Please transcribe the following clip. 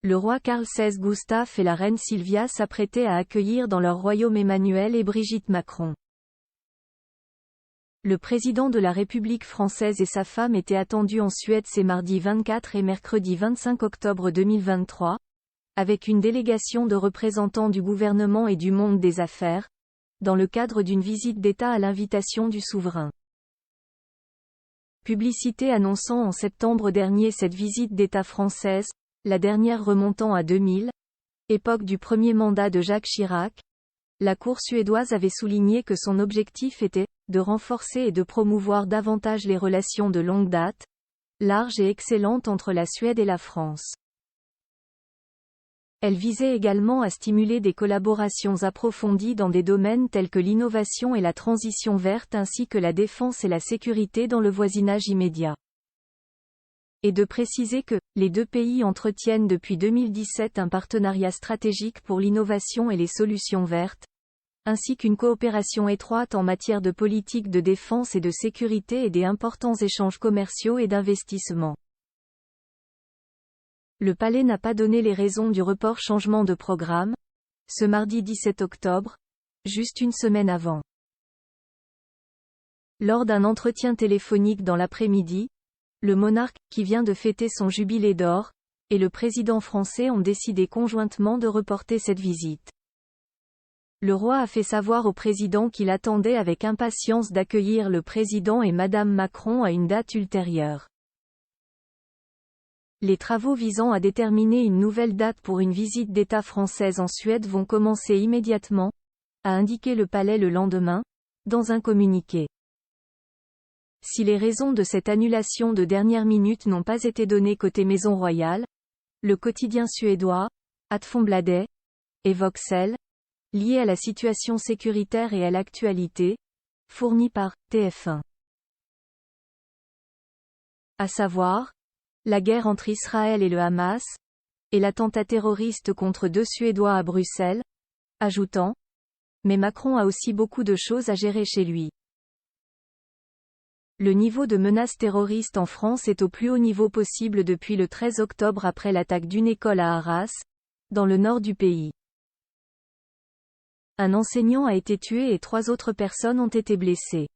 le roi Carl XVI Gustave et la reine Sylvia s'apprêtaient à accueillir dans leur royaume Emmanuel et Brigitte Macron. Le président de la République française et sa femme étaient attendus en Suède ces mardi 24 et mercredi 25 octobre 2023, avec une délégation de représentants du gouvernement et du monde des affaires, dans le cadre d'une visite d'État à l'invitation du souverain. Publicité annonçant en septembre dernier cette visite d'État française, la dernière remontant à 2000, époque du premier mandat de Jacques Chirac, la Cour suédoise avait souligné que son objectif était de renforcer et de promouvoir davantage les relations de longue date, larges et excellentes entre la Suède et la France. Elle visait également à stimuler des collaborations approfondies dans des domaines tels que l'innovation et la transition verte ainsi que la défense et la sécurité dans le voisinage immédiat. Et de préciser que, les deux pays entretiennent depuis 2017 un partenariat stratégique pour l'innovation et les solutions vertes, ainsi qu'une coopération étroite en matière de politique de défense et de sécurité et des importants échanges commerciaux et d'investissement. Le palais n'a pas donné les raisons du report changement de programme, ce mardi 17 octobre, juste une semaine avant. Lors d'un entretien téléphonique dans l'après-midi, le monarque, qui vient de fêter son jubilé d'or, et le président français ont décidé conjointement de reporter cette visite. Le roi a fait savoir au président qu'il attendait avec impatience d'accueillir le président et Madame Macron à une date ultérieure. Les travaux visant à déterminer une nouvelle date pour une visite d'État française en Suède vont commencer immédiatement, a indiqué le palais le lendemain, dans un communiqué. Si les raisons de cette annulation de dernière minute n'ont pas été données côté Maison Royale, le quotidien suédois, Aftonbladet, évoque celles, liées à la situation sécuritaire et à l'actualité, fournies par TF1. À savoir, la guerre entre Israël et le Hamas, et l'attentat terroriste contre 2 Suédois à Bruxelles, ajoutant « Mais Macron a aussi beaucoup de choses à gérer chez lui ». Le niveau de menace terroriste en France est au plus haut niveau possible depuis le 13 octobre après l'attaque d'une école à Arras, dans le nord du pays. Un enseignant a été tué et 3 autres personnes ont été blessées.